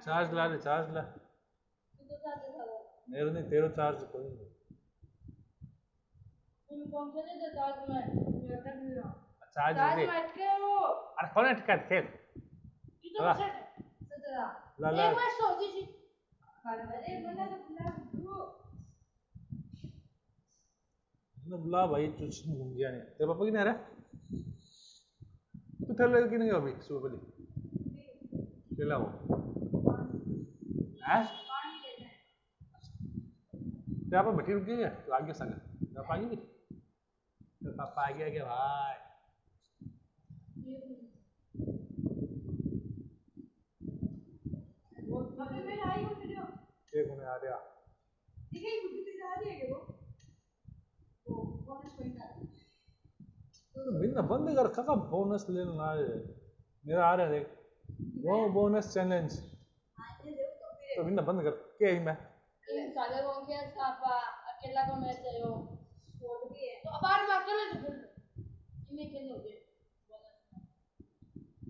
Charge ला रे, charge ला। मेरे नहीं, तेरे चार्ज कोई नहीं। चार्ज दे। अरे कौन अटका थे? ला ला ला। बुला भाई, कुछ घूम गया नहीं। तेरे पापा की नहीं आ रहा? तू थैले की नहीं अभी सुबह पहले? खेला हो? हैं? तेरे पापा बैठी रुक गई है? तो आगे संग। तेरे पापा आ गई? तेरे पापा आ गया क्या भाई? एक होने आ रहा। तो बिना बंद कर कहाँ बोनस लेने आ रहे? मेरा आ रहा है देख, वो बोनस चैलेंज। तो बिना बंद कर क्या ही मैं? अकेला को मैच है यो स्पोर्ट भी है तो अबार में अकेले जो खेल इन्हें खेलने होते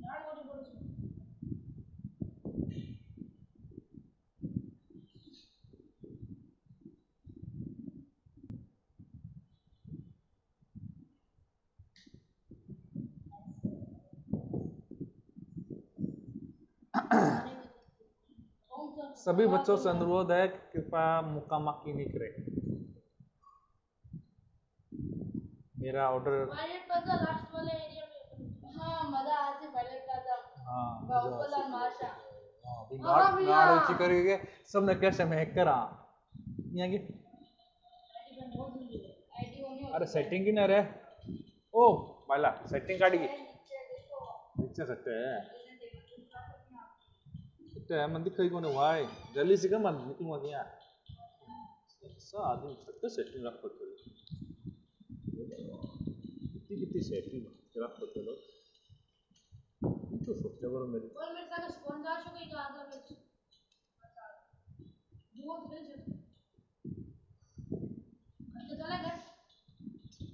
यार वो जो बोलो सभी बच्चों से अनुरोध है कि कृपया मुक्कामाकी नहीं करें। मेरा ऑर्डर लास्ट वाले एरिया में हाँ मजा आती पहले का था हाँ बाहुबली माशा नाड़ो चिकरेगे सबने कैसे मैं करा यहाँ की अरे सेटिंग की ना रे ओ वाला सेटिंग काटी नीचे सट्टे है मन दिखाई कोने भाई जल्दी से कर मन निकलूंगा क्या सा आदमी सट्टे सेटिंग रख पड़ते कितनी सेटिंग रख पड़ते लो तो सोचते करो मेरी और मेरे साथ स्पॉन्सर शो का आधा मैच दो खेल से अच्छा चला कर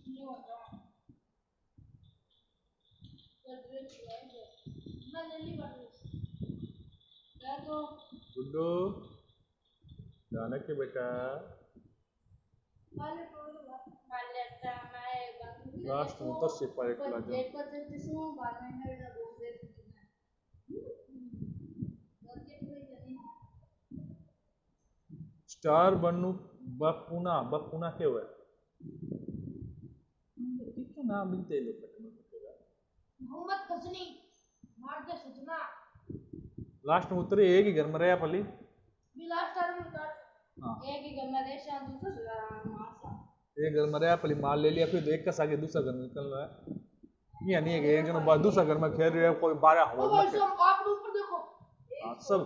नहीं होता मैं जल्दी कर मैं तो गुड्डू जाना के बेटा लास्ट में तो सिर्फ एक ला जो स्टार बनू बपुना बपुना क्या हुआ कितना नाम मिलते हैं लोग मोहम्मद कसनी मार्ग सजना लास्ट में उतरे एक ही घर में रहा पली भी लास्ट टाइम में हाँ एक ही घर में रह शायद दूसरा मासा एक घर में रहा पली माल ले लिया फिर एक का आगे दूसरा घर निकल रहा है ये नहीं है कि एक जन बाद दूसरा घर में खेल रहे हैं कोई 12 हो भाई साहब आप ऊपर देखो सब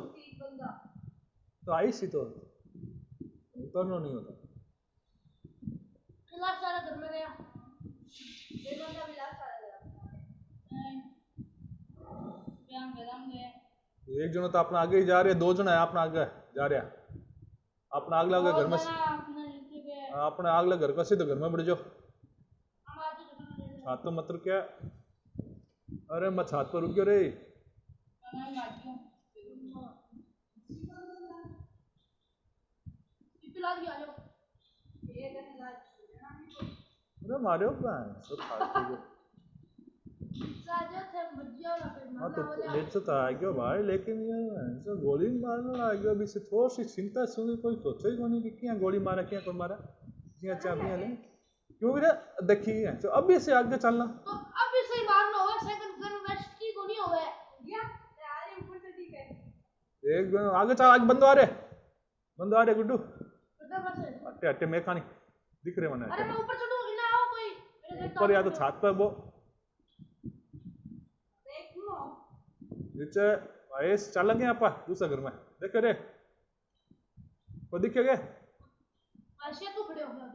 तो आई सी तो उतरना नहीं होता लास्ट सारा घर में रहा एक बंदा भी लास्ट सारा गया एक जन तो अपना आगे ही जा रहे, दो जन है अपना आगे जा रहा, अपना अगला घर में अपने अगला घर का सीधे घर में बढ़ जाओ। छात तो मतलब क्या? अरे मैं छात पर रुक गया रे। अरे मारे हो क्या? सब खाते हो। हाँ तो लेट से तो आ गया भाई, लेकिन ये ऐसा गोली मारने आ गया अभी से थोड़ी सी चिंता सुनी कोई सोचे ही नहीं कि क्या गोली मारा क्या कौन मारा क्या चाबियां ले क्यों भी देखिए तो अभी से आगे चलना तो अभी से मारना होगा सेकंड गन वेस्ट की को नहीं होगा या यार ऊपर से ठीक है एक आगे चल आगे बंद आ रहे गुड्डू अट्टे अट्टे मैं खानी दिख रहे मैंने अरे मैं ऊपर चढ़ूं ना आओ कोई ऊपर या तो छत पर वो नीचे आइस चल गए आप दूसरा घर में देख रे वो दिखे गए आशिया तू खड़े हो गया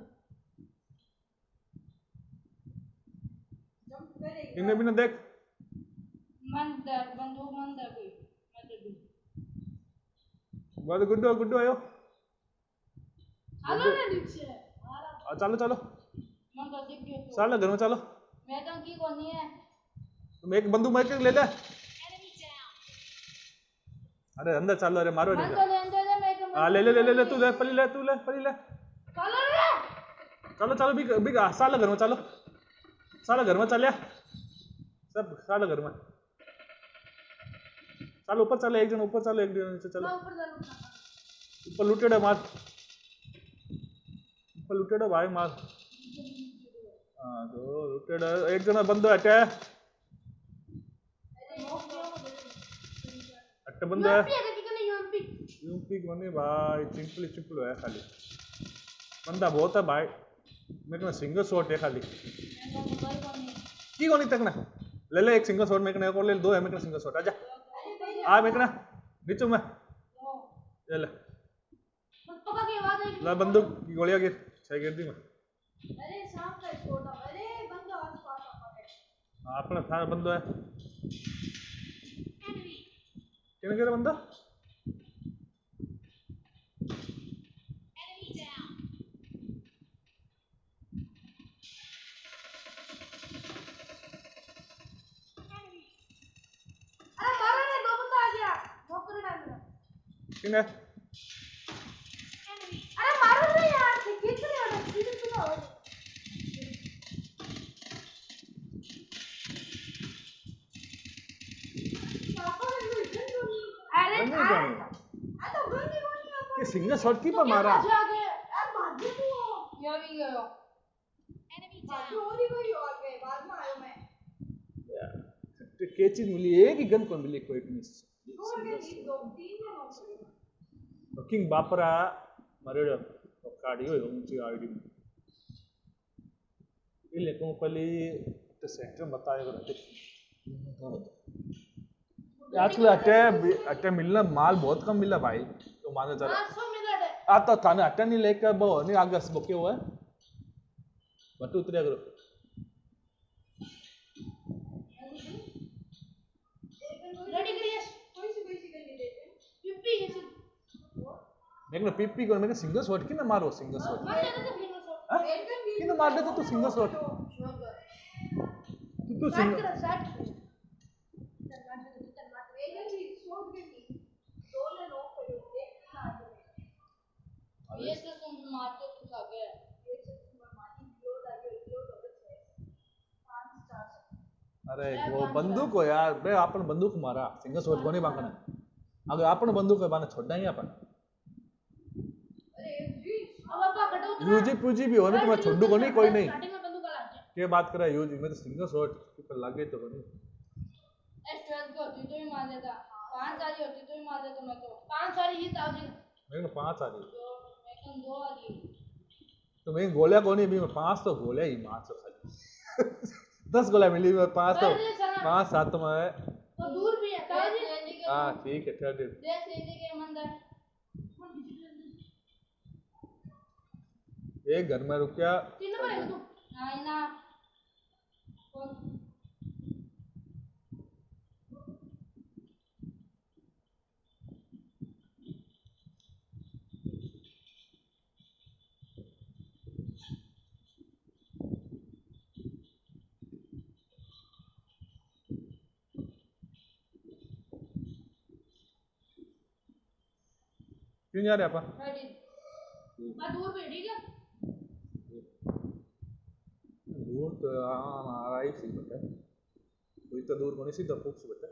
इन्हें भी ना देख मंदर बंदूक मंदर कोई मैं दे दूं बाद गुड्डू गुड्डू आयो चलो ना नीचे चलो चलो मैं तो दिख गया चलो घर में चलो मैं तो की कोनी है तुम एक बंदूक मार के ले ले अरे अंदर चालो, अरे मारो नहीं। अंदर ले मैं तो हाँ ले तू ले पली ले, तू ले पली ले। चलो रे चलो चलो बिग बिग साला घर में चलो, साला घर में चलिया सब, साला घर में चलो, ऊपर चलो, एक जन ऊपर चलो, एक जन नीचे चलो। मैं ऊपर चलूं ऊपर लुटेड़ा मार, ऊपर लुटेड़ा भाई मार। हाँ तो लुटेड़ा एक जना बंदो हटे, हटे बंदो है। यूएमपी है कि नहीं यूएमपी यूपी कोनी भाई, चिंपली चिंपल है खाली, बंदा बहुत है भाई। मेरे को सिंगल शॉट है खाली की कोनी तक ना ले ले, एक सिंगल शॉट मेरे को, एक और ले, दो है मेरे को सिंगल शॉट। आजा आ मेरे को ना नीचे में ले ले पक्का की आवाज आई ला, बंदूक की गोलियां गिर, छह गिर दी मैं। अरे सांप का छोटा अरे बंदा आसपास आ गया। हाँ अपना थाना बंदो है, किन गिरा बंदा। अरे मारो रे दो बंदा आ गया नौकर डाल मेरा। किन है अरे मारो रे यार खींच रहे हो सीधे सीधा हो अरे नहीं जाने आ तो गंदी गोली ये सिंगल शॉट की पर मारा। यार भाग गए तू क्या भी गयो चोरी कोई और गए बाद में आयो मैं तो क्या चीज मिली, एक ही गन को मिली, कोई नहीं। छोड़ के दो तीन में नौकर किंग बापरा मरेडो काड़ी हो ऊंची आईडी में इले को पली तो सेंटर बताए करते आजकल अट्टे मिलना माल बहुत कम मिला भाई, तो माने चला 800 मिनट है आ तो थाने अट्टे नहीं लेकर बो नहीं आगे बके हुआ है बटू उतरिया करो। रेडी करिए कोई सी कर ले पिप्पी है मेरे को पीपी को मेरे को सिंगल शॉट की ना मारो, सिंगल शॉट मार देते थे फिंगर शॉट एकदम की ना मार देते तू सिंगल शॉट, तू सिंगल शॉट ये तो तुम मारते कुछ आ गया ये तो तुम मारी वीडियोस आ गए वीडियोस हो गए 5 स्टार। अरे वो बंदूक हो यार बे, आपन बंदूक मारा सिंगल शॉट को नहीं बांकना, अगर आपन बंदूक है बाने छोड़ना ही अपन। अरे जी अब पापा कटो यूजी पूजी भी होने तो मैं छोड़ू को नहीं, कोई नहीं स्टार्टिंग में बंदूक लगा दे क्या बात कर रहा है यूजी में तो सिंगल शॉट पर लगे तो नहीं। S12 को होती तो ही मार देता 5 सारी होती तो ही मार देता मैं तो 5 सारी ही था जी मेरे को 5 आ रही मैं 2 आ रही तो मैं गोलियां को नहीं भी, मैं 5 तो गोलियां ही मार तो खाली 10 गोलियां मिली मैं 5 तो 5 7 तो मैं तो दूर भी है ताजी हाँ ठीक है ठहर दे देख लीजिए के मंदिर एक घर में रुक गया 3 नंबर है तू हां ना क्यों जा रहे अपन रेडी मैं दूर पे ठीक है दूर तो आ रहा ही सी बेटा, कोई तो दूर होने सीधा फूक से बेटा,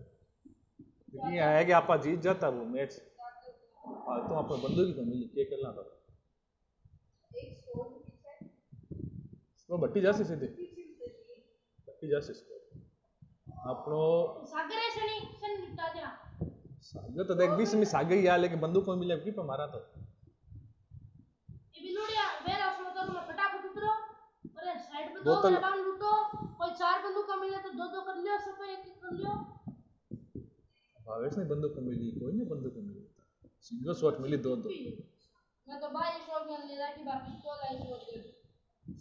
लेकिन ये है कि आपा जीत जाता वो मैच तो आप बंदूक ही तो मिली क्या करना था एक स्टोर पीछे वो भट्टी जा से सीधे भट्टी जा से अपनो सागर है सन निपटा दिया सागर तो देख 20 में सागर ही आ, लेकिन बंदूक को मिले की पर मारा तो ये बिलोड़िया वेर हाउस में तो मैं फटाफट उतरो और साइड पे दो बोतल मैदान लूटो कोई 4 बंदूक का मिले तो 2 कर लियो सब एक कर लियो भावेश ने बंदूक को मिली, कोई नहीं बंदूक को मिली, सिंगल शॉट मिली 2 मैं तो 22 शॉट में ले रहा कि बाकी तो लाई शॉट दे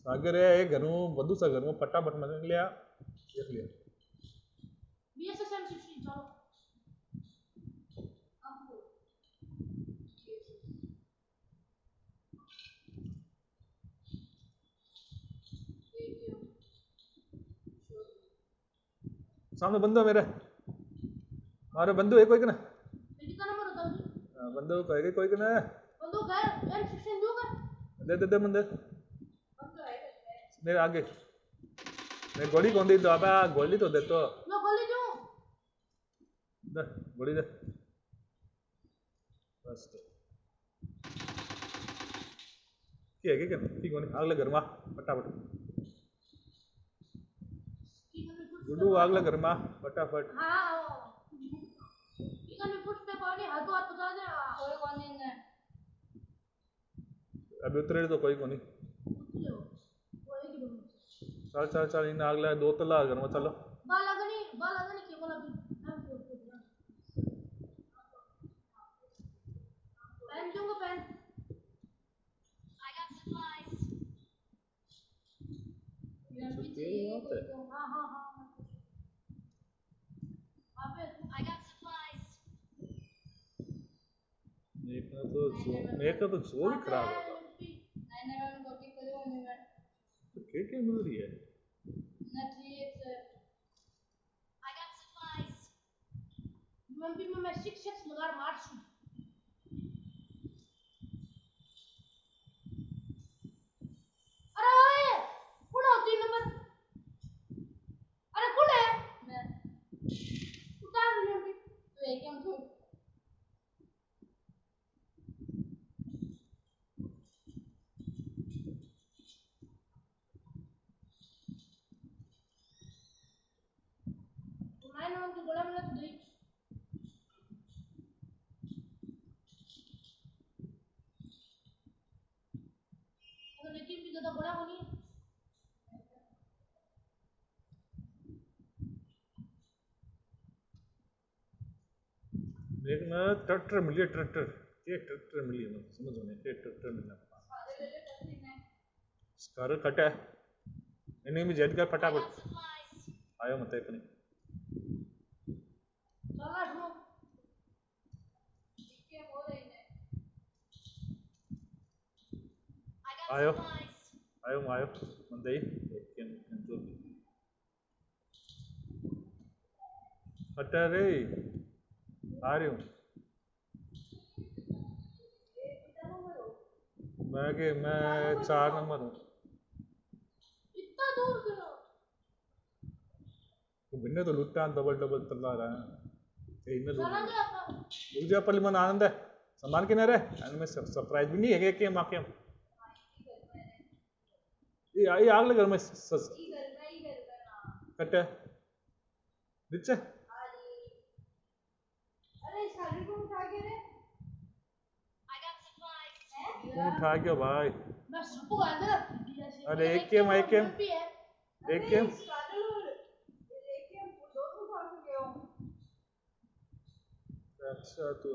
सागर है एक घर में बंदूक सा घर में फटाफट में लिया देख लिया बीएसएसएम 16 चलो सामने बंदो मेरे मारे बंदो है कोई कि ना कितना नंबर होता बंदे को कहेगा कोई कने बंदूक है M16 दूंगा दे बंदे मेरे आगे मैं गोली कौन दी तो अबे गोली तो दे तो मैं गोली दूं दे गोली दे बस क्या ठीक होने आग लग घर में फटाफट गुड्डू आग लग घर में फटाफट हाँ इकन पुश पे कोई नहीं हाथ बता दे कोई कौन नहीं है अभी उतरे तो कोई नहीं चल इन आग लगा 2 तला घर में चलो बाल लगनी के बोला पेन दूंगा पेन हाँ मेरे का तो जो भी खराब होगा तो क्या मिल रही है मैं 6 लगा मार छू अरे ओए कौन है 3 नंबर अरे कौन है मैं उतार ले तो एकदम तो मैं नाम तो गोला मिला तो दे लेकिन भी ज्यादा बड़ा होनी है एक ना ट्रैक्टर मिली ट्रैक्टर ये ट्रैक्टर मिली ना समझ में ये ट्रैक्टर मिलना स्कार कट है इन्हें भी जेट का फटाफट आयो मत एक नहीं चला ढूंढ के हो रही है आयो मंदई एक जो कट रे आ रही हूँ मैं 4 नंबर हूँ इतना दूर क्यों तो बिन्ने तो लुट्टा डबल तल्ला रहा है इनमें चला गया अपना दूसरा पल्ली मन आनंद है सामान के नरे में सरप्राइज भी नहीं है कि माके ये आग लग घर में कट है नीचे कौन उठा गया भाई मैं सबको अंदर अरे एक गेम अच्छा तो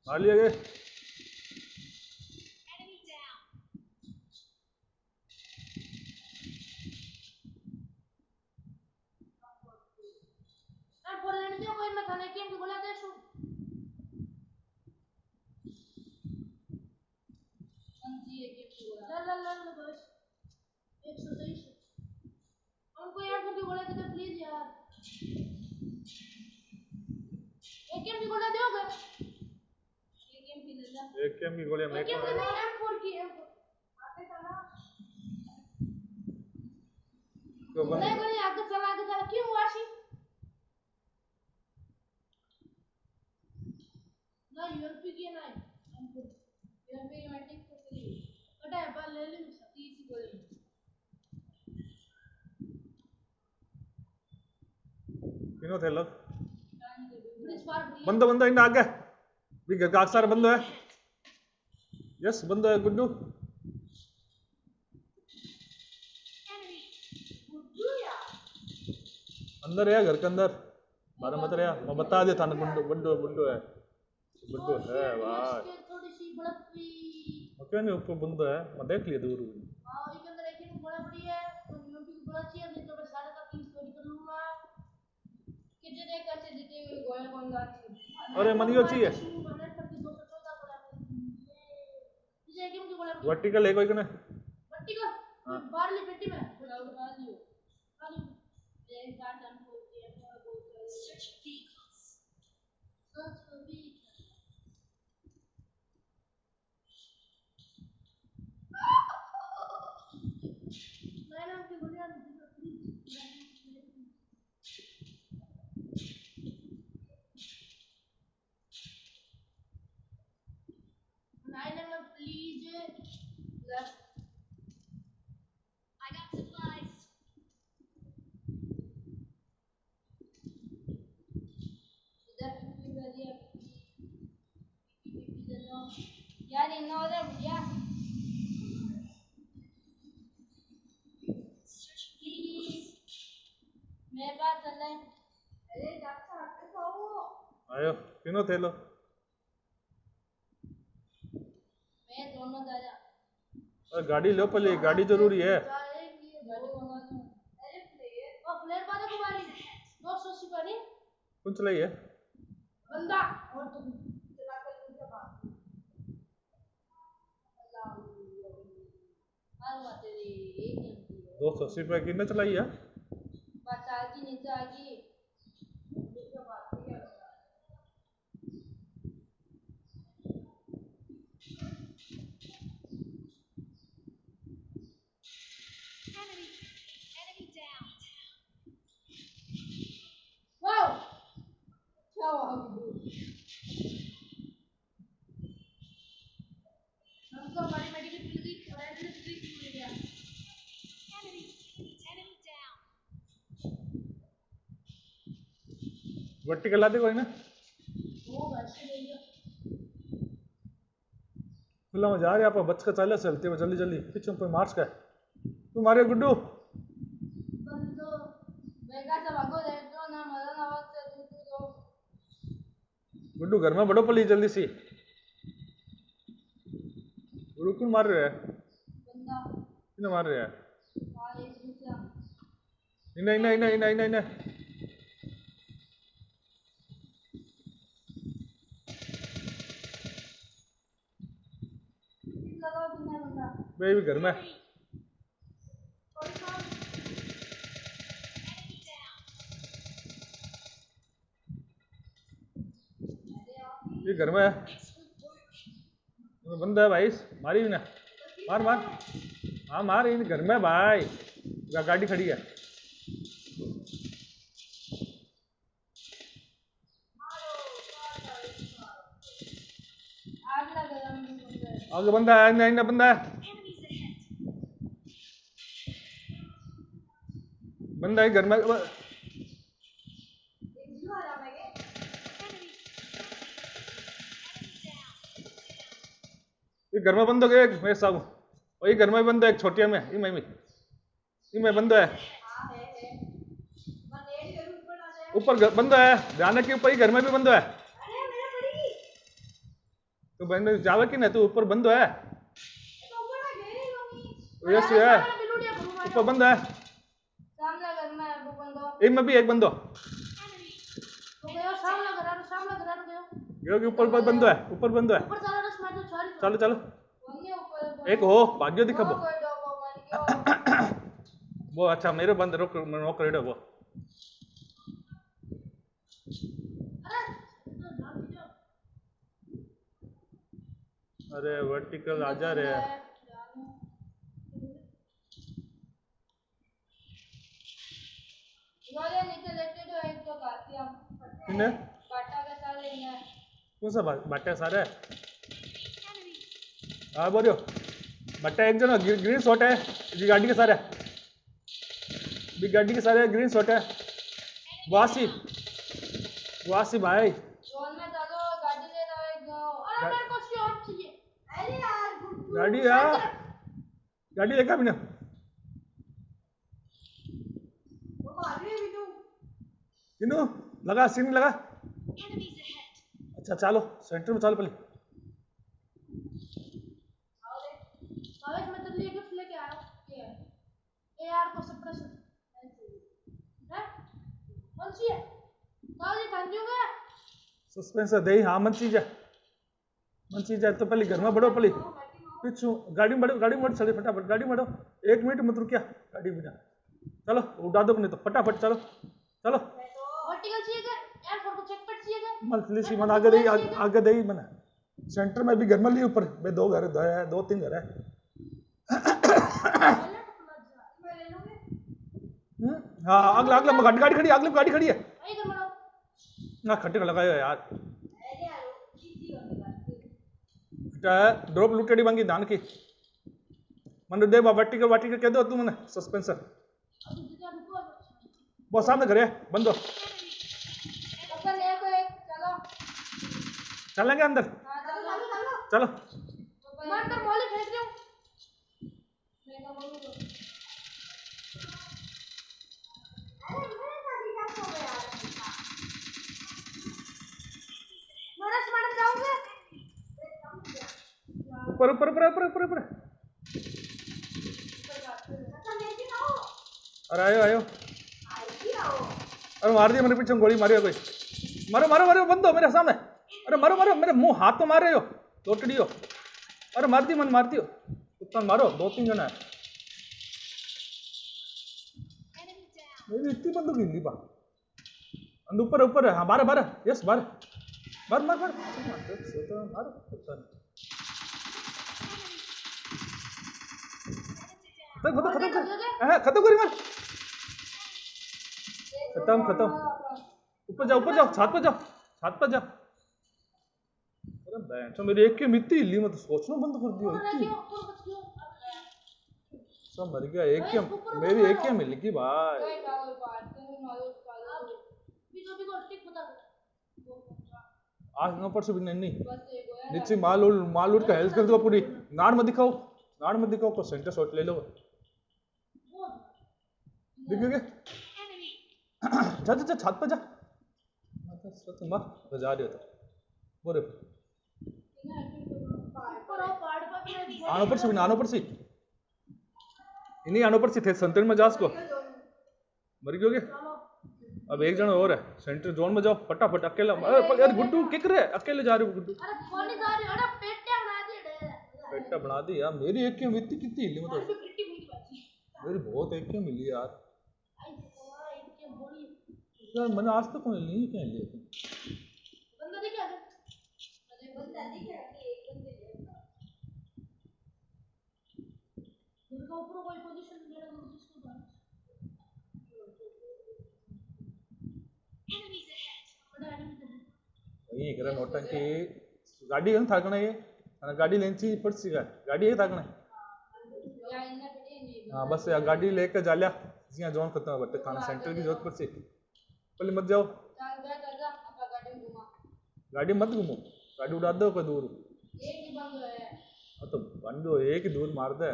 मार लिया गया कोई मैं थाने के बोला दे शू ला बस 123 हमको यार को बोला दे प्लीज यार एक गेम की गोला दोगे एक गेम की गोली मेरे को M4 की M4 आगे चला तो बंद आगे चला क्यों वाशी ना यूएमपी की ना M4 यूएमपी की मैटिक तो फ्री बटा है पर ले ले 30 गोली किनो थे लोग बंदा इन आगे भी गाग सारे बंदो है यस बंदो है गुड्डू अंदर है घर के अंदर बारे मत रहा मैं बता दे था ना बुड्डू है भाई थोड़ी सी बड़की ओके नहीं ऊपर बंदो है मैं देख लिया दूर हां इसके अंदर एक ही बड़ा बड़ी है तो यूएमपी की बड़ा चाहिए नहीं तो मैं सारे का 30 स्टोरी कर लूंगा कितने देख कर से देते हुए गोल कौन गा अरे मनियो चाहिए वर्टिकल है कोई कने वर्टिकल हाँ। बाहरली पेटी में बड़ा उठा लियो एक बार हम बोलते हैं सर्च फॉर मैंने आपकी गुड़िया ने please left I got supplies. यार इन और भैया मेरे पास चले अरे डॉक्टर आपके खाओ आयो तीनों थे लो मैं दोनों दादा अरे गाड़ी लो पहले गाड़ी जरूरी है अरे फ्लेयर वाला कुमारी 280 का नहीं कौन चलाई है बंदा और तुम चला कर उनके पास अल्लाह तेरी 280 रुपए की न चलाई है बात आगी नीचे आगी उसके बाद क्या enemy down wow क्या हुआ हमको हमारी मेडिकल मिल गई और एटलीस्ट ट्रिक मिल गया enemy down वर्टिकल आते कोई ना वो वैसे ले लिया खुला में जा रहे आप बच कर चले चलते हुए जल्दी जल्दी पीछे कोई मार्च का तू मारे गुड्डू बंदो बेगा से भागो रेटो ना मदन आवाज से दूर दो गुड्डू घर में बड़ो पली जल्दी सी गुड्डू क्यों मार रहे हैं बंदा क्यों मार रहे हैं और एक दूसरा नहीं नहीं नहीं नहीं नहीं नहीं लगाओ तुम्हें बंदा मैं भी घर में ये घर में है बंदा है भाई मारी भी ना मार मार हाँ मार इन घर में भाई गाड़ी खड़ी है आग लगा हम आगे बंदा है नहीं बंदा है बंदा है घर में ये घर में बंद हो गया मेरे साहब और ये घर में बंद है एक छोटिया में ये में बंद है ऊपर बंद है ध्यान रखिए ऊपर ही घर में भी बंद है तो बंद जावे कि नहीं तू ऊपर बंद है यस है ऊपर बंद है सामने घर में है वो बंदो इनमें भी एक बंदो तो गयो सामने घर गयो ये ऊपर बंद है ऊपर बंद है ऊपर चलो रस मार दो छोड़ी चलो चलो वन्ने ऊपर एक हो भाग्यो दिखा वो कोई दो को मान गयो वो अच्छा मेरे बंद रोक नॉक रेड है वो अरे वर्टिकल आजा रे वाले नीचे लेटे तो एक तो काटी हम किने बाटा के साथ लेंगे कौन सा बाटा सारा है हाँ बोलियो बाटा एक जन ग्रीन शॉट है जी गाड़ी के सारे भी गाड़ी के सारे ग्रीन शॉट है वासी भाई जोन में चलो गाड़ी ले रहा है जो अरे मेरे को शॉट चाहिए अरे यार गाड़ी यार गाड़ी देखा मैंने वो मार रही है भी तू किनु लगा सीन लगा अच्छा चलो सेंटर में चलो पहले कॉलेज में तो लिए गिफ्ट लेके आया ये एआर को सप्रेशन है कौन सी है कॉलेज खंजूगा सस्पेंस दे हाँ मन चीज है तो पहले घर में बढ़ो पहले पिछू गाड़ी में बढ़ो चले फटाफट गाड़ी में बढ़ो 1 मिनट मत रुकिया गाड़ी में चलो उड़ा दो नहीं तो फटाफट चलो चलो वर्टिकल चाहिए क्या यार फोटो चेक पर चाहिए क्या मंथली सी मन आगे दे मन सेंटर में भी घर में ली ऊपर बे 2 घर है 2-3 घर है हाँ अगला गाड़ी खड़ी अगले गाड़ी खड़ी है वही कर बनाओ ना खट्टे का लगायो यार ड्रॉप लूटेडी मांगी दान की मन दे वर्टिकल कह दो तू मने सस्पेंसर अब दीदी रुको वो सामने घर है बंदो अपन एक चलो चलेंगे अंदर हां चलो चलो मैं अंदर मॉली फेंक दूं मैं का बोलूं अरे मेरे साथ क्या हो गया यार मरस जाओगे ऊपर ऊपर ऊपर ऊपर ऊपर ऊपर अरे आयो अरे मार दिया मेरे पीछे गोली मारी कोई मारो मारो मारो बंदो मेरे सामने अरे मारो मारो मेरे मुंह हाथ तो मार रहे हो लोटड़ियो अरे मार दी मन मार दियो कुत्ता मारो 2-3 जना है मेरी इतनी बंदूक हिंदी पा अंद ऊपर ऊपर हाँ बारह यस बार मार खत्म करी मार खत्म ऊपर जाओ छत पर जाओ अरे बैंचो मेरी एक की मिट्टी हिली मत सोचना बंद कर दियो इतनी सब मर गया एक की मेरी एक की मिल गई भाई आज न पर से भी नहीं नीचे माल उड़ का हेल्थ कर दो पूरी नाड़ मत दिखाओ को सेंटर शॉट ले लो देखोगे जा छत पर जा मत बजा रहे हो तो बोरे आनो पर से इन्हीं आनो पर से थे सेंटर में जा उसको मर गयोगे अब एक जन और है सेंटर जोन में जाओ फटाफट अकेला यार गुड्डू किक रहे अकेले जा रहे हो गुड्डू अरे कौन नहीं जा रही अरे पेटा बना दी यार मेरी एक की मिट्टी कितनी हिली मतलब मेरी बहुत एक की मिली यार यार मैंने आज तक कोई नहीं क्या लिया बंदा दिख रहा है बंदा दिख रहा है एक बंदे उनका ऊपर कोई पोजीशन मेरा को जिसको बाहर एनिमीज अहेड ये करे नोटंकी गाड़ी है थाकना ये गाड़ी लेंची पड़सी का गाड़ी है थाकना हाँ बस यार गाड़ी लेकर जा लिया जिया जोन खत्म बटे थाना सेंटर की जरूरत पड़सी पहले मत जाओ गाड़ी मत घूमो गाड़ी उड़ा दो कोई दूर एक ही बंद है तो बंदो एक ही दूर मार दे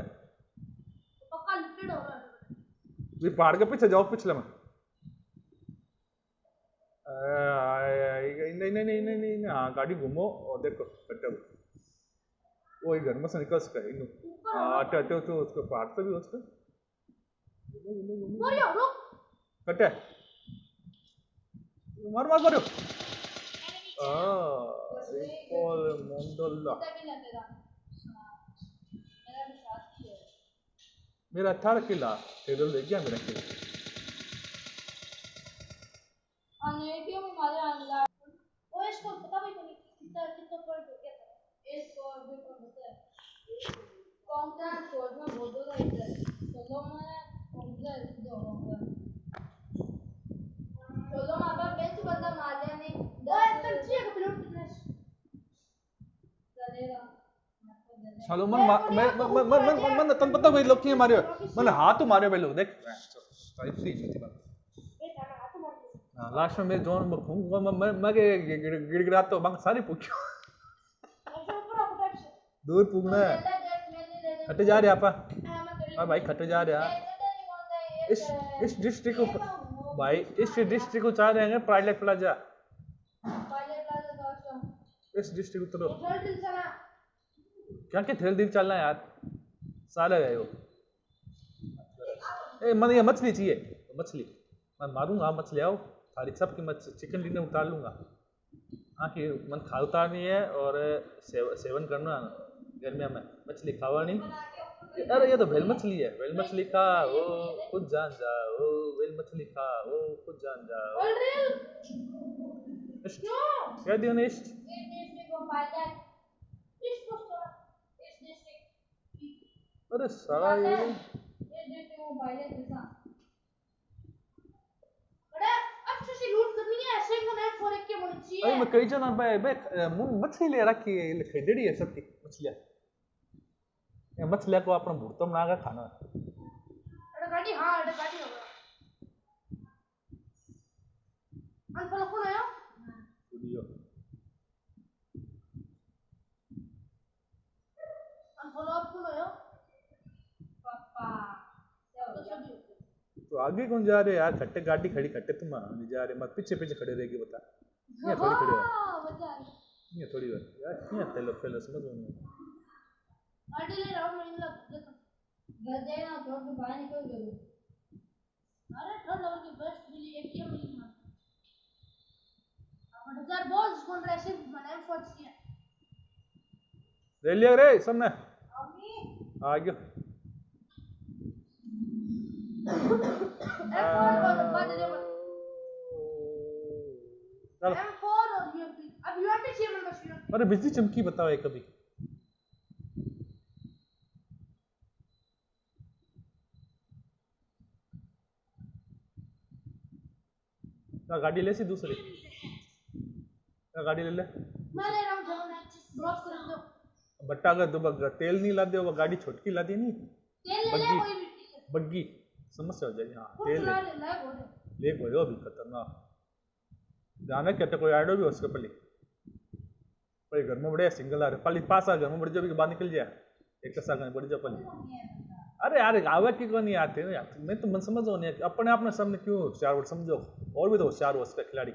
पक्का लिफ्टेड हो रहा है ये पहाड़ के पीछे जाओ पिछले में नहीं हाँ गाड़ी घूमो और देखो कट्टे वो घर में से निकल सके इन आटे तो उसको पहाड़ से भी उसको कट्टे मार मारो मेरा था किला इधर ले गया मेरा किला क्यों मजा आंदा वो इसको पता भी नहीं कितना पॉइंट हो गया इस स्कोर भी कौन होता है कौन सा स्कोर में बहुत हो रहा है चलो मैं कौन सा दो होगा चलो मैं अब बेंच बंदा मार दिया नहीं 10 तक चाहिए प्लेट फिटनेस चलेगा चलो मन तन पता भाई लोग क्यों मारे मैंने हाथ तो मारे भाई लोग देख टाइप सी जीती बात लास्ट में मैं जोन में घूमूंगा मैं गिड़गिड़ा तो बाकी सारी पूछो दूर पूछना है खट्टे जा रहे आपा हाँ भाई खट्टे जा रहे इस डिस्ट्रिक्ट को भाई इस डिस्ट्रिक्ट को चाह रहे हैं पायलट प्लाजा इस डिस्ट्रिक्ट उतरो क्या थेल दिल चलना है यार साले गए हो मन ये मछली चाहिए मछली मैं मारूंगा मछली आओ थारी सबकी मछली चिकन डिनर उतार लूंगा हाँ कि मन खा उतारनी है और सेवन करना गर्मिया में मछली खावानी। अरे ये तो वेल मछली है, वेल मछली खा ओ खुद जान जा, ओ वेल मछली खा ओ खुद जान जा। क्या दियो ने इस्ट? अरे साला ये अरे मैं कई जना बे मछली ले रखी है, ले खरीदेड़ी है सबकी मछलियां। ये मछलियां को अपना भुर्तो बना के खाना है। अरे गाड़ी हां अरे गाड़ी होगा अनफॉलो कौन आया वीडियो अनफॉलो आप कौन आया पापा तो आगे कौन जा रहे यार? खट्टे गाड़ी खड़ी खट्टे तुम नहीं जा रहे, मत पीछे पीछे खड़े रहेगी बता। ये थोड़ी खड़ी है, मजा आ गया ये थोड़ी है यार, ये तेलो फेलो समझ में नहीं। गाड़ी ले रहा हूं मैं इन लोग घर जाए ना तो बाहर निकल गए। अरे थर्ड लेवल की बेस्ट मिली एटीएम मिली मां अब 1000 बॉल्स कौन रैसे बनाए फोर्स किया ले लिया रे सबने अम्मी आ गयो। M4 और बाद ले चल M4 और यूएमपी अब यूएमपी चाहिए मेरे पास यूएमपी। अरे बिजली चमकी बताओ एक कभी गाड़ी ले सी दूसरी गाड़ी ले ले मैं ले रहा हूं चलो नेक्स्ट ड्रॉप कर दो बट्टा अगर दो तेल नहीं ला दे वो गाड़ी छोटकी ला दी नहीं तेल ले ले कोई भी ठीक है बग्गी समस्या हो जाएगी। हाँ तेल तेल ले ले बोले ले कोई भी खतरनाक जाना क्या कोई आइडो भी हो उसके पली पर घर में बढ़िया सिंगल आ रहे पली पास आ घर में बढ़ जाओ बाहर निकल जाए एक कसा बढ़ जाओ पली। अरे यार आवे की को नहीं आते ना यार मैं तो मन समझ नहीं है अपने आप में सामने क्यों होशियार वर्ड समझो और भी तो होशियार हो उसका खिलाड़ी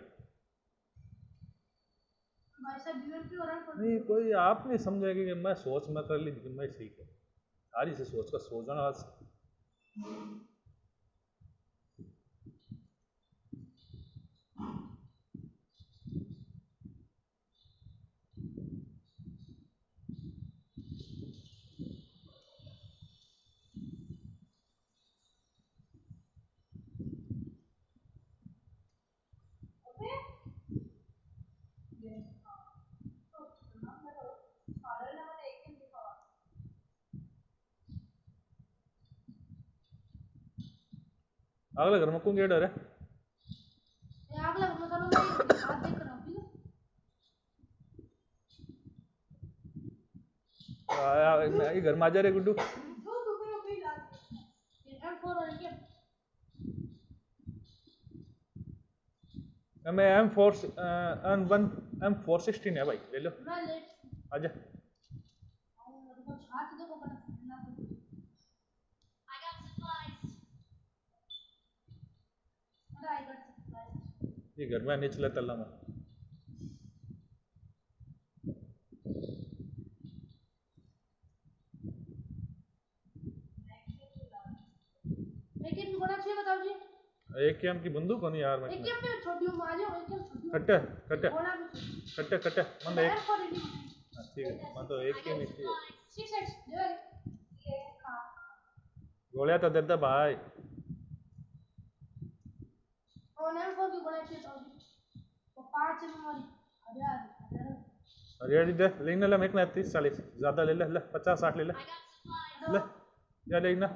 भाई साहब यूएमपी और नहीं कोई आप नहीं समझेगी कि मैं सोच में कर ली लेकिन मैं ठीक है सारी से सोच का सो जाना आज अगले घर में कौन गेट है रे ये अगला मैं चलो मैं हाथ देख रहा हूं ठीक है ये घर में आ जा रे गुड्डू जो तू पे ला ये M4 और ये मैं M4 M416 है भाई ले लो मैं ले आजा और कुछ हाथ देखो करना I got supplies अरे I got supplies ये घर में निचले तल्ला में लेकिन बड़ा चाहिए बताओ जी AKM की बंदूक होनी यार मैं AKM पे छोटी हूं आ जाओ AKM छोटी कट्टे कट्टे बड़ा कट्टे कट्टे मन एक M4 रेडी ठीक है मन तो AKM ही थी 6x ले ये हां गोलियां तो दे दे भाई और M4 की बड़ा चाहिए तो जी 5 मेमोरी अरे अरे यार दे लेना ले मैं 30 40 ज्यादा ले ले 50 60 ले ले ले या लेना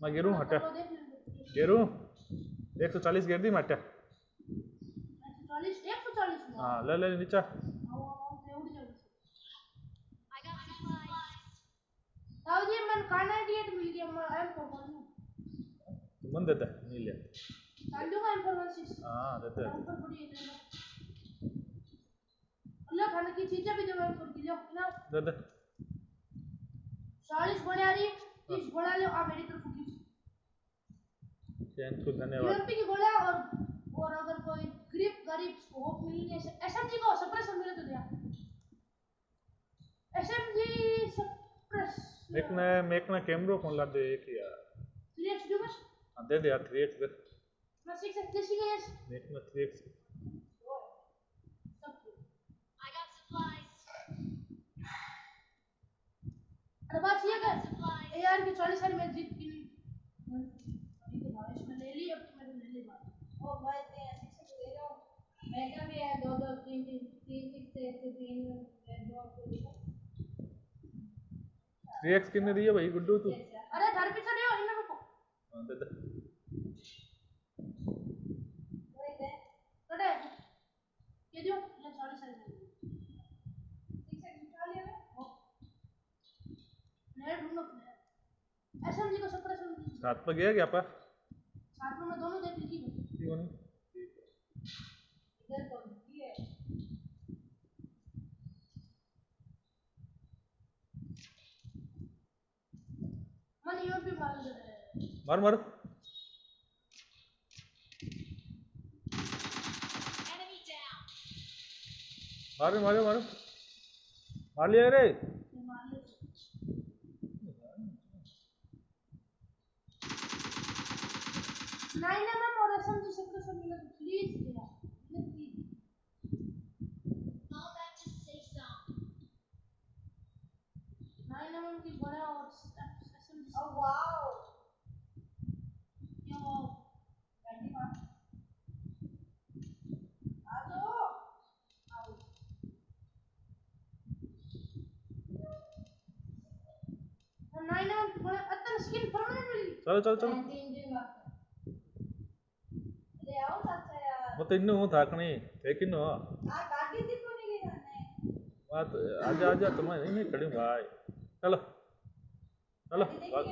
मैं गिरूं हटा गिरूं 140 गिर दी मैं हटा 140 हां ले ले नीचे ताऊ जी मन खाना 98 मिल गया मैं M4 कर लूं मन देता नहीं ले डाल दूंगा M416 हां देता M4 बड़ी है अल्लाह खाने की चीजें भी दो M4 की लो ना दे दे 40 गोली आ रही 30 गोला लो आ मेरी तरफ की थैंक यू धन्यवाद यूएमपी की गोला और अगर कोई ग्रिप गरीब स्कोप मिलने से एसएमजी को सप्रेसर मिले तो दिया एसएमजी सप्रेस मेक ना कैमरा फोन ला दे एक यार 3x दूंगा हां दे दे यार 3x दे मैं 6x किसी के मेक ना 3x I got supplies यार की 40 साल मैच जीत की नहीं। अभी तो भावेश में ले ली, अब तो मैंने ले ली बात। ओ भाई ते ऐसे से ले रहा हूं मैं क्या भी है 2 2 3 3 3 6 से 3 2 3x कितने दिए भाई गुड्डू तू? अरे घर पे चले हो इन्हें रुको। हां दे दे। वही दे कटे ये जो ये 40 साल ठीक से निकाल लिया मैं नेट ढूंढो एसएमजी को सप्रेशन साथ में गया क्या पर? साथ में दोनों देख लीजिए क्यों नहीं? इधर कौन ये मन यो भी मार दे मार मार मारो मारो मारो मार लिया रे। नहीं ना मैम और एसएमजी सप्रेशन मिला तो प्लीज देना please now that just say सम नहीं ना मैम की बड़ा और एसएमजी ओ वाओ ये वाओ गाड़ी मार आ जाओ आओ नहीं ना बड़ा अतन स्किन परमानेंट मिली चलो चलो चलो अरे आओ चाचा यार ಮತ್ತೆ ಇನ್ನೂ ತಾಕಣಿ ಏಕಿನ್ನು आ गाड़ी दिखो नहीं जाने बात आजा आजा तुम्हारे नहीं खड़ी भाई चलो चलो भाग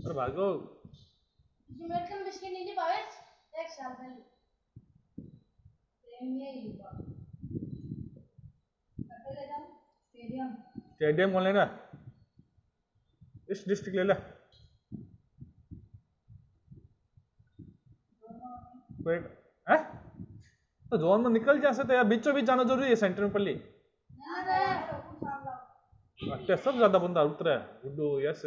अरे भागो जी मेरे बिस्किट नहीं दे भावेश 1 साल पहले प्रेम ये ही हुआ कटे ले जाओ स्टेडियम कौन लेना इस डिस्ट्रिक्ट ले ले वेट हैं तो जोन में निकल जा सकते यार बीचों बीच जाना जरूरी है सेंटर में पल्ली अट्टे सब ज्यादा बंदा उतरा है गुड्डू यस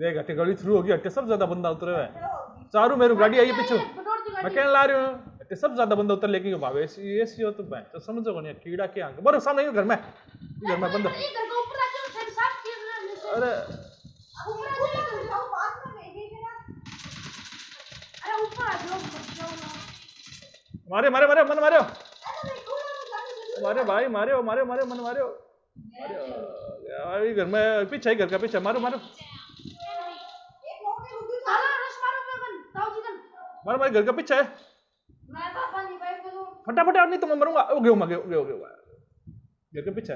देख अट्टे गली थ्रू होगी अट्टे सब ज्यादा बंदा उतरे हुए चारू मेरू गाड़ी आई है पीछे मैं कहने ला रही हूँ अट्टे सब ज्यादा बंदा उतर लेके भावे ये सी हो तो मैं तो समझो नहीं कीड़ा के आंख बरो सामने घर में बंद अरे मारे मारे मारे मन मारे मारे भाई मारे मारे मारे मन मारे घर में पीछे घर का पीछे मारो मारो मारो मारे घर का पीछे है फटाफट नहीं तो मैं मरूंगा गयो घर के पीछे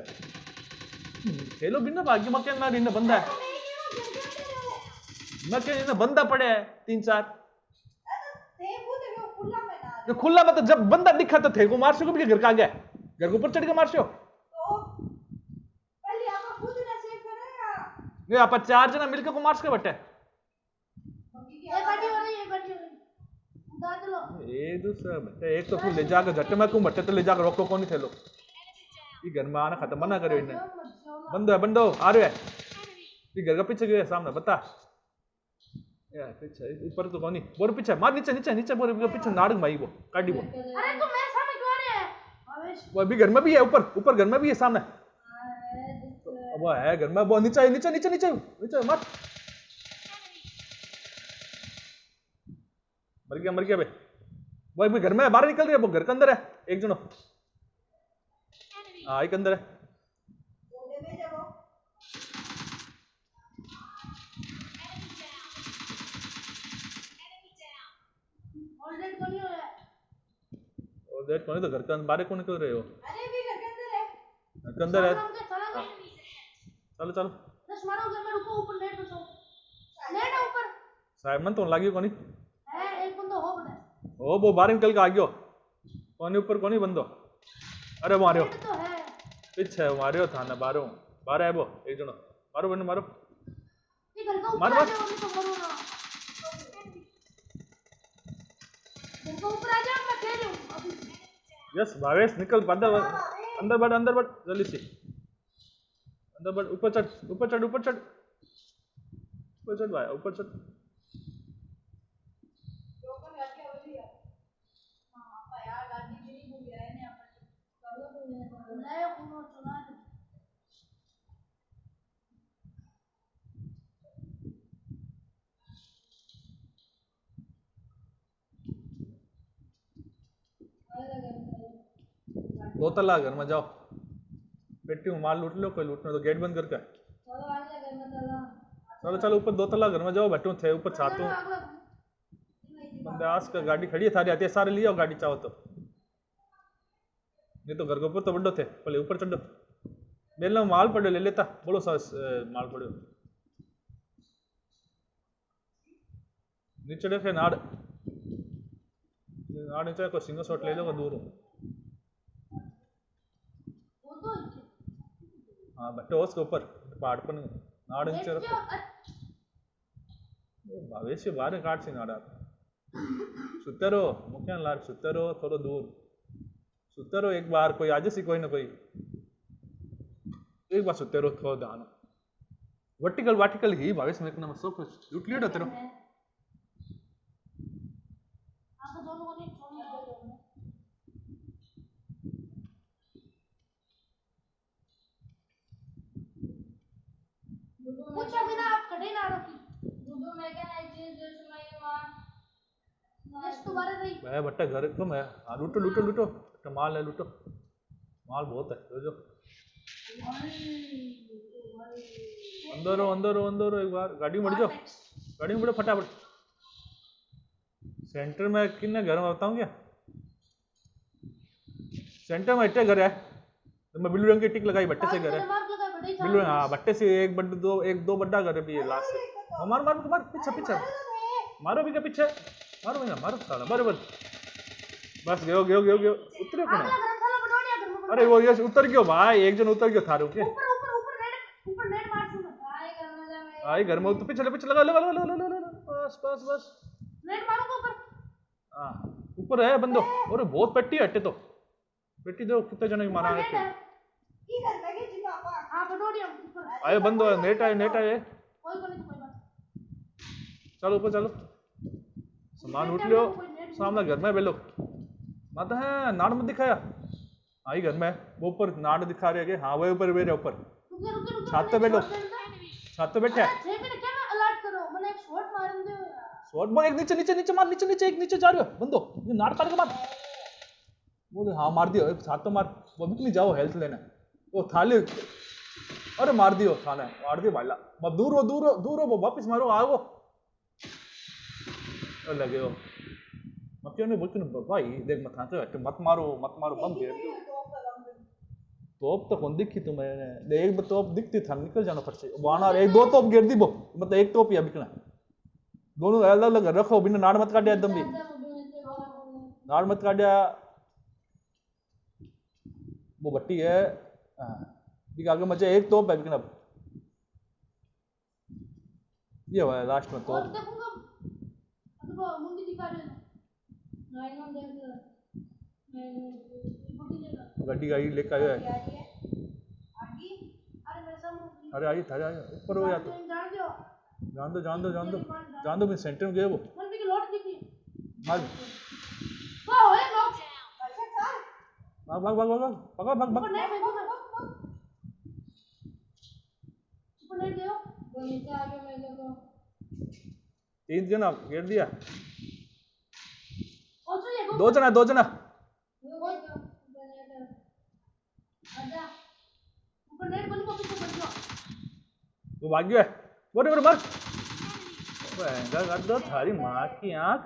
चलो बिना भाग्य मक्के मार इन्हें बंदा है मक्के इन्हें बंदा पड़े है 3-4 जो खुला में तो जब बंदा दिखा तो थे को मार सको भी घर का आ गया घर के ऊपर चढ़ के मार सो ये आप 4 जना मिलकर को मार सके बटे ये दूसरा बटे एक तो ले जाकर झट्टे में क्यों बटे तो ले जाकर रोको कौन नहीं थे लोग ये घर में आना खत्म मना करो इन्हें बंदो आ रहे हैं ये घर का पीछे गया सामने बता यार पीछे ऊपर तो कौन बोर पीछे मार नीचे नीचे नीचे बोर पीछे नाड़क भाई वो काटी वो अरे तू मेरे सामने क्यों आ रहा है वो अभी घर में भी है ऊपर घर में भी है सामने वो है घर में वो नीचे नीचे नीचे नीचे नीचे मत मर गया बे वो अभी घर में बाहर निकल रही है वो घर के अंदर है एक जनो हाँ एक अंदर है और कौन तो घर के अंदर बाहर कौन निकल रहे हो अरे भी घर के अंदर है चलो चलो दस मारो घर में रुको ऊपर नेट बचाओ नेट है ऊपर साइमन तो लागी कोनी है एक बंदा हो बड़ा ओ वो बाहर निकल के आ गयो कोनी ऊपर कोनी बंदो अरे मारियो नेट तो है पीछे मारियो था ना बाहर है वो एक जनो मारो बंदो मारो ये घर का ऊपर मार आ जाओ अभी तो मरो ना घर का ऊपर आ जाओ मैं खेल लूं अभी यस भावेश निकल अंदर बढ़ जल्दी से अंदर बढ़ ऊपर चढ़ भाई ऊपर चढ़ दो तला घर में जाओ, पेटी में माल लूट लो, कोई लूटना तो गेट बंद करके। चलो आ जा घर में चला। चलो चलो ऊपर 2 तला घर में जाओ, बैठो थे ऊपर छातों बंदे आस का गाड़ी खड़ी है थारी आती है, सारे ले आओ गाड़ी चाहो तो, नहीं तो घर के ऊपर तो बड़ो थे, पहले ऊपर चढ़ो, मेरे में माल पड़ो ले लेता, बोलो सा माल पड़ो नीचे देखे नाड़ नाड़ नीचे को सिंगल शॉट ले लो दूर हो। वो तो हाँ बैठो उसके ऊपर पहाड़ पर नाड़ नीचे रखो, भविष्य बाहर काट सी नाड़ा सुतरो मुख्य लार सुतरो थोड़ा दूर सुतरो, एक बार कोई आज सी कोई ना कोई एक बार सुतरो थोड़ा ध्यान वर्टिकल वर्टिकल ही भविष्य में इतना मसो कुछ लूट लियो तेरो आप दोनों को नहीं छोड़ना है। कुछ अभी ना आप कटे ना रोकी दूध में क्या है चीज जो समय वहां नेक्स्ट दोबारा नहीं मैं बट्टा घर कम है। हाँ लूटो लूटो लूटो तो माल है, लूटो माल बहुत है, जो अंदर हो अंदर हो अंदर हो, एक बार गाड़ी में बढ़ जाओ, गाड़ी में बढ़ो फटाफट। सेंटर में किन्ने घर में बताऊं क्या, सेंटर में इतने घर है तो मैं ब्लू रंग की टिक लगाई बट्टे से घर है, ब्लू हाँ बट्टे से एक दो बड्डा घर भी है लास्ट से। मार मार मार पीछे पीछे मारो भी क्या पीछे मारो भैया मारो साला बराबर बस गयो गयो गयो गयो उतरे कौन है? अरे वो ये उतर गयो भाई, एक जन उतर गयो थारो के ऊपर ऊपर ऊपर नेट मार दूंगा भाई घर में जा मैं आई घर में तो पीछे पीछे लगा लगा लगा लगा लगा बस बस बस नेट मारूंगा ऊपर। हां ऊपर है बंदो, अरे बहुत पेटी हटे तो पेटी दो कितने जने मारा है की घर में के जिमा आपा हां बडोड़िया ऊपर आए बंदो नेट आए कोई को नहीं तो कोई बात चलो ऊपर चलो सामान उठ लियो सामने घर में बेलो मत है नाड़ मत दिखाया आई घर में वो ऊपर नाड़ दिखा रहे हैं, हाँ वो ऊपर बेरे ऊपर छत पे बैठो छत पे बैठे 6 मिनट क्या मैं अलर्ट करो मैंने एक शॉट मारन दो यार शॉट मार एक नीचे नीचे नीचे मार नीचे नीचे एक नीचे जा रहे हो बंदो ये नाड़ काट के मार वो हाँ मार दियो एक छत तो मार वो भी नहीं जाओ हेल्थ लेने वो थाली अरे मार दियो थाने मार दियो भाईला अब दूर हो वो वापस मारो आओ लगे हो मत क्यों नहीं बोलते भाई देख मत तो मत मारो बम घेर दो तोप तो कौन दिखी तुम्हें एक तोप दिखती था निकल जाना फट से वाना एक दो तोप घेर दी वो मतलब एक तोप या बिकना दोनों अलग अलग रखो बिना नाड़ मत काटिया एकदम भी नाड़ मत काटिया वो भट्टी है आगे मचे एक तोप है बिकना ये हुआ लास्ट में तोप मुंडी दिखा रहे नाइन देख गाड़ी गाड़ी लेकर आयो है अरे आई था ऊपर हो या तो जान दो मैं सेंटर में गया वो भाग भाग भाग भाग भाग भाग भाग तीन जना घेर दिया दो जना वो भाग गया है बोरे बोरे मर दो थारी माँ की आंख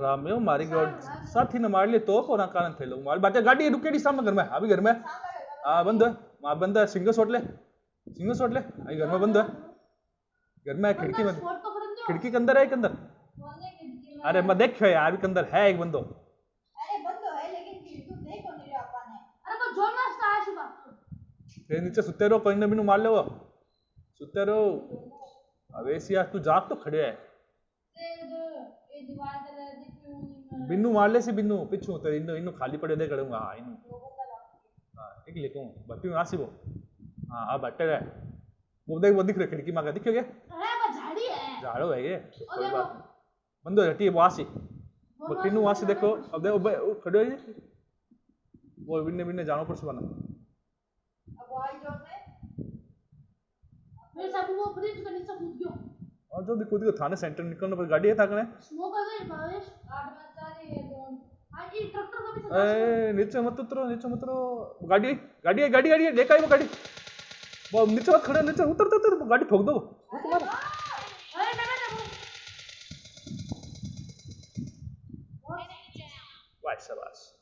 राम में मारी गॉड साथी ने मार लिए तो और कारण थे लोग मार बातें गाड़ी रुकेड़ी सामने घर में अभी घर में हाँ बंद है माँ बंद है सिंगल शॉट ले आई घर में बंद है घर में खिड़की में खिड़की के अंदर है एक अंदर अरे मैं देखो यार के अंदर है एक बंदो फिर नीचे सुते रहो कोई ना बिनु मार लो सुते रहो अवेसी यार तू जाग तो खड़े है बिन्नू मार ले सी बिन्नू पिछू तो इन्नु खाली पड़े दे करूंगा हाँ इन्नु हाँ ठीक लिखूं बत्ती में आसी वो हाँ अब बट्टे रहे वो दिख रहे खिड़की में दिखोगे झाड़ो है ये कोई बात बंदो हटी है वो आसी वो किन्नु आसी देखो अब देखो खड़े है वो बिन्ने जानो पर सुबह और जो भी कूद के थाने सेंटर निकलना पर गाड़ी है था कने स्मोक आ गई भावेश 8 बज रही है 2 हां ये ट्रैक्टर नीचे मत उतरो, नीचे मत उतरो। गाड़ी गाड़ी है, गाड़ी गाड़ी है, लेकर आई वो गाड़ी। वो नीचे मत खड़े, नीचे उतर उतर, गाड़ी ठोक दो वो तुम्हारा। वाह शाबाश।